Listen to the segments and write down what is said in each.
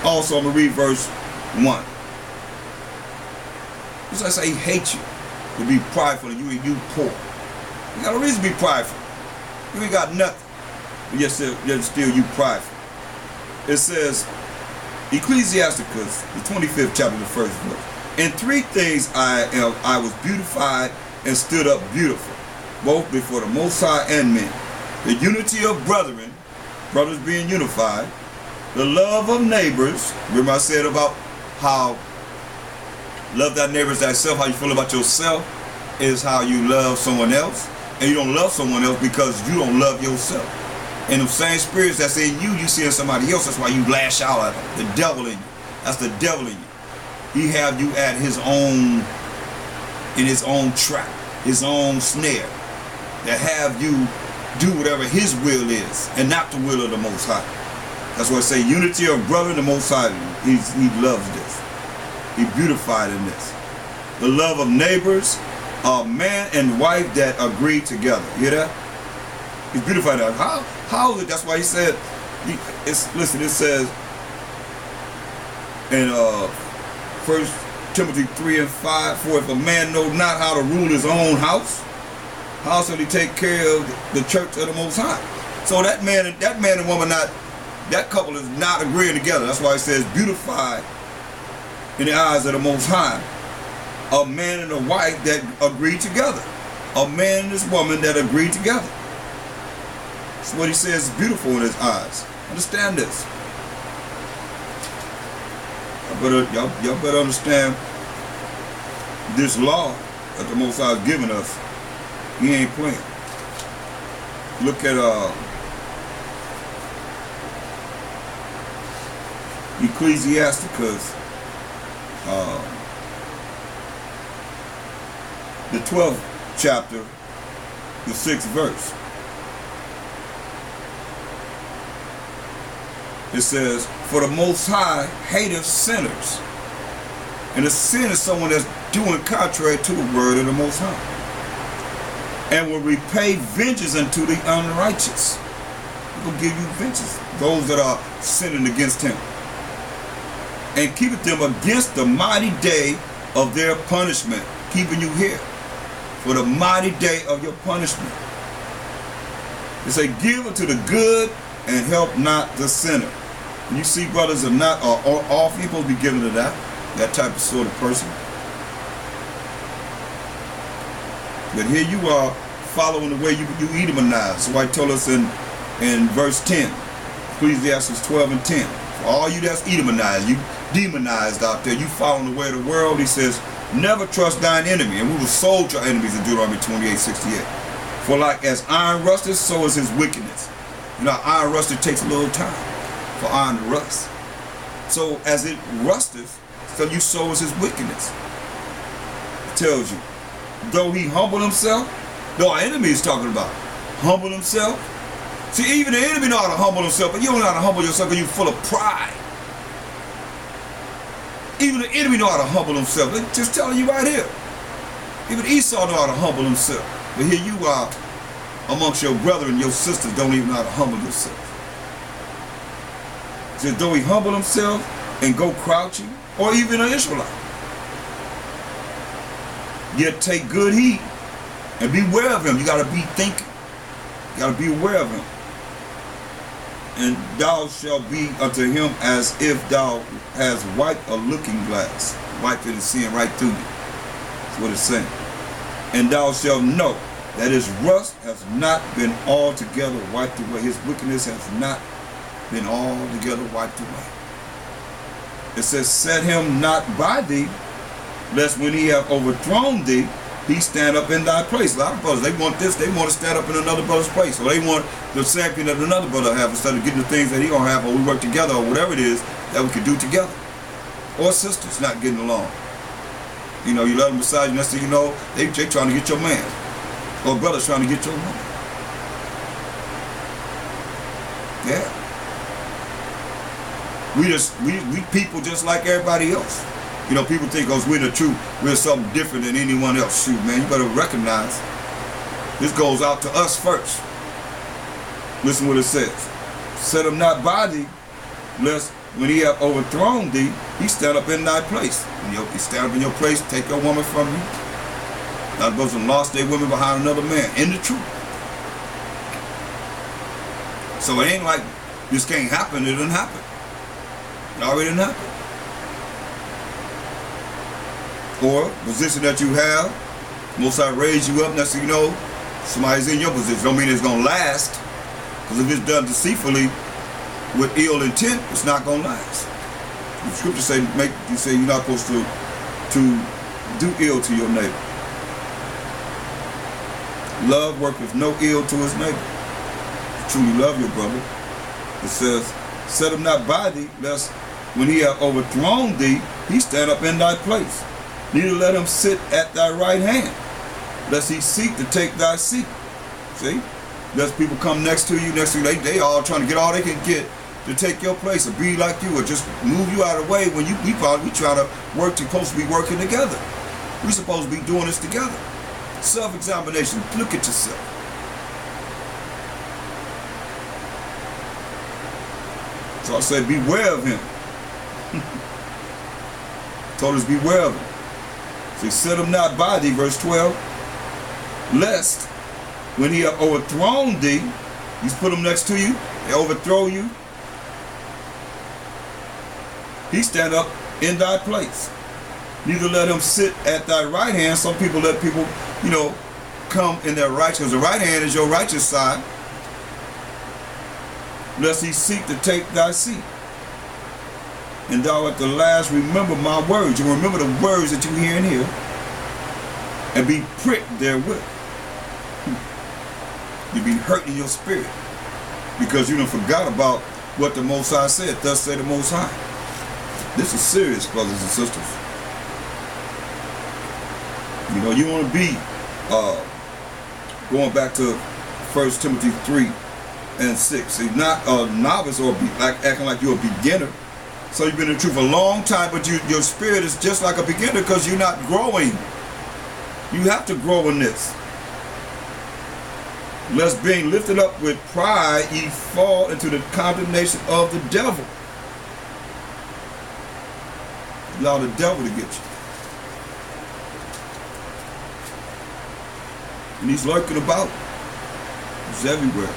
Also, I'm going to read verse 1. As I say, he hates you to be prideful and you poor. You got a reason to be prideful. You ain't got nothing. But yet still you prideful. It says, Ecclesiasticus, the 25th chapter, the first verse. In 3 things I was beautified and stood up beautiful, both before the Most High and men. The unity of brethren, brothers being unified, the love of neighbors. Remember I said about how love thy neighbors thyself, how you feel about yourself is how you love someone else. And you don't love someone else because you don't love yourself. And the same spirits that's in you, you see in somebody else. That's why you lash out at them. The devil in you. That's the devil in you. He have you at in his own trap, his own snare, that have you do whatever his will is and not the will of the Most High. That's why I say unity of brother and the Most High. He loves this. He beautified in this. The love of neighbors, a man and wife that agree together. You hear that? He's beautified. How is it? That's why he said, listen, it says in 1 Timothy 3 and 5, for if a man know not how to rule his own house, how shall he take care of the church of the Most High? So that man and woman, that couple is not agreeing together. That's why it says beautified in the eyes of the Most High. A man and a wife that agree together. A man and his woman that agree together. That's what he says is beautiful in his eyes. Understand this. Y'all better understand this law that the Most High has given us. He ain't playing. Look at Ecclesiasticus, the 12th chapter, the 6th verse. It says, for the Most High hateth sinners. And a sin is someone that's doing contrary to the word of the Most High. And will repay vengeance unto the unrighteous. He will give you vengeance, those that are sinning against him. And keepeth them against the mighty day of their punishment. Keeping you here for the mighty day of your punishment. It say, give unto the good and help not the sinner. And you see, brothers are not all people be given to that type of sort of person. But here you are following the way you Edomanize. So I told us in verse 10, Ecclesiastes 12 and 10. For all you that's Edomanize, you demonized out there, you following the way of the world, he says, never trust thine enemy. And we will sold your enemies in Deuteronomy 28:68. For like as iron rusteth, so is his wickedness. You know, iron rusted takes a little time for iron to rust. So as it rusteth, so you so is his wickedness. It tells you, though he humbled himself, though our enemy is talking about, humble himself. See, even the enemy know how to humble himself, but you don't know how to humble yourself because you're full of pride. Even the enemy know how to humble himself. They're just telling you right here. Even Esau know how to humble himself. But here you are amongst your brother and your sisters don't even know how to humble yourself. So though he humble himself and go crouching, or even an Israelite, yet take good heed and beware of him. You got to be thinking. You got to be aware of him. And thou shalt be unto him as if thou hast wiped a looking glass. Wiped it and seeing right through you. That's what it's saying. And thou shalt know that his rust has not been altogether wiped away. His wickedness has not been altogether wiped away. It says, set him not by thee, lest when he have overthrown thee, he stand up in thy place. A lot of brothers, they want this, they want to stand up in another brother's place. Or they want the same thing that another brother have instead of getting the things that he don't have, or we work together, or whatever it is that we can do together. Or sisters not getting along. You know, you let them beside you, next thing you know, they trying to get your man. Or brothers trying to get your woman. Yeah. We people just like everybody else. You know, people think, oh, we're the truth, we're something different than anyone else. Shoot, man, you better recognize this goes out to us first. Listen what it says. Set them not by thee, lest when he have overthrown thee, he stand up in thy place. When he stand up in your place, take your woman from you. Not those who lost their women behind another man. In the truth. So it ain't like this can't happen. It didn't happen. It already didn't happen. Or position that you have, Most High raise you up. Next thing you know, somebody's in your position. Don't mean it's gonna last. Because if it's done deceitfully with ill intent, it's not gonna last. The scripture say you're not supposed to do ill to your neighbor. Love worketh no ill to his neighbor. Truly love your brother. It says, set him not by thee, lest when he hath overthrown thee, he stand up in thy place. Neither let him sit at thy right hand, lest he seek to take thy seat. See? Lest people come next to you, they all trying to get all they can get to take your place or be like you or just move you out of the way when we probably try to work, supposed to be working together. We supposed to be doing this together. Self-examination. Look at yourself. So I said, beware of him. Told us, beware of him. So he set him not by thee, verse 12, lest when he hath overthrown thee, he's put him next to you, they overthrow you, he stand up in thy place. Neither let him sit at thy right hand. Some people let people, come in their righteous. The right hand is your righteous side. Lest he seek to take thy seat. And thou at the last remember my words. You remember the words that you hear in here. And be pricked therewith. You be hurt in your spirit. Because you done forgot about what the Most High said. Thus say the Most High. This is serious, brothers and sisters. You want to be going back to 1 Timothy 3 and 6. He's not a novice or acting like you're a beginner. So you've been in the truth a long time, but your spirit is just like a beginner because you're not growing. You have to grow in this. Lest being lifted up with pride, ye fall into the condemnation of the devil. Allow the devil to get you. And he's lurking about. He's everywhere.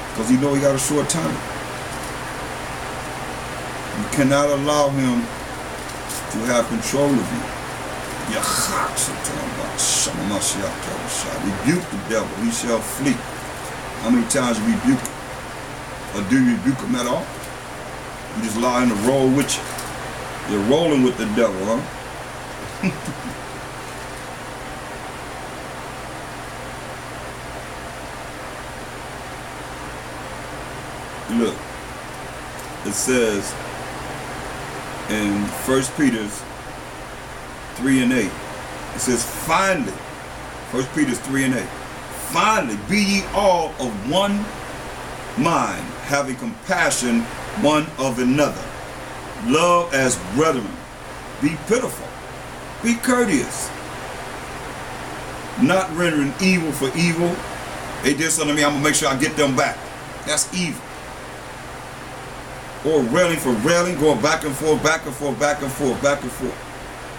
Because he know he got a short time. You cannot allow him to have control of you. Rebuke the devil, he shall flee. How many times you rebuke him? Or do you rebuke him at all? You just allow him to roll with you. You're rolling with the devil, huh? Look, it says in 1 Peter 3 and 8, it says, finally, 1 Peter 3 and 8, finally, be ye all of one mind, having compassion one of another. Love as brethren. Be pitiful. Be courteous. Not rendering evil for evil. They did something to me, I'm going to make sure I get them back. That's evil. Or railing for railing, going back and forth, back and forth, back and forth, back and forth.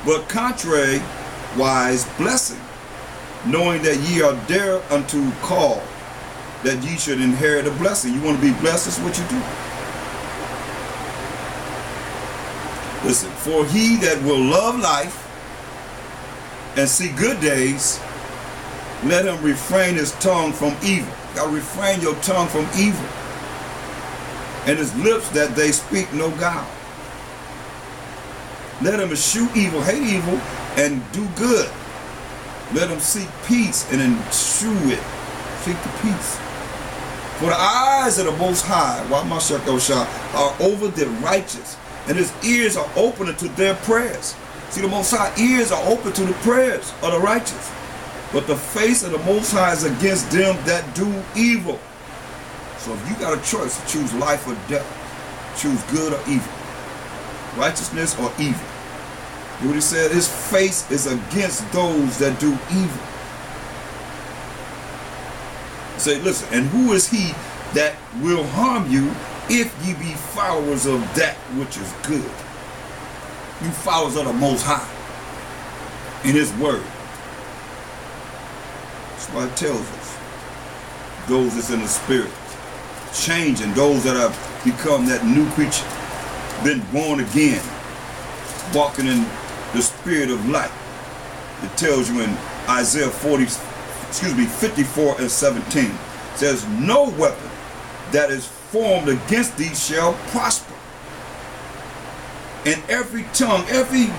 But contrariwise blessing, knowing that ye are thereunto called, that ye should inherit a blessing. You want to be blessed, that's what you do. Listen, for he that will love life and see good days, let him refrain his tongue from evil. You got to refrain your tongue from evil. And his lips that they speak no guile. Let him eschew evil, hate evil, and do good. Let him seek peace and eschew it. Seek the peace. For the eyes of the Most High, are over the righteous, and his ears are open to their prayers. See, the Most High ears are open to the prayers of the righteous. But the face of the Most High is against them that do evil. So if you got a choice to choose life or death, choose good or evil, righteousness or evil. You know what he said? His face is against those that do evil. Say, listen, and who is he that will harm you if ye be followers of that which is good. You followers of the Most High in His Word. That's why it tells us. Those that's in the Spirit, changing, those that have become that new creature, been born again, walking in the Spirit of light. It tells you in Isaiah 54 and 17, says, no weapon that is formed against thee shall prosper. And every tongue, every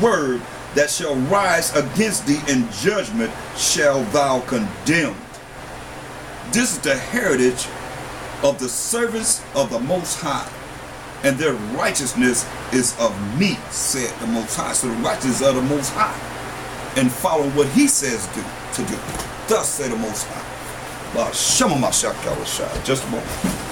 word that shall rise against thee in judgment shall thou condemn. This is the heritage of the servants of the Most High, and their righteousness is of me, said the Most High. So the righteousness of the Most High, and follow what He says to do. Thus said the Most High. Just a moment.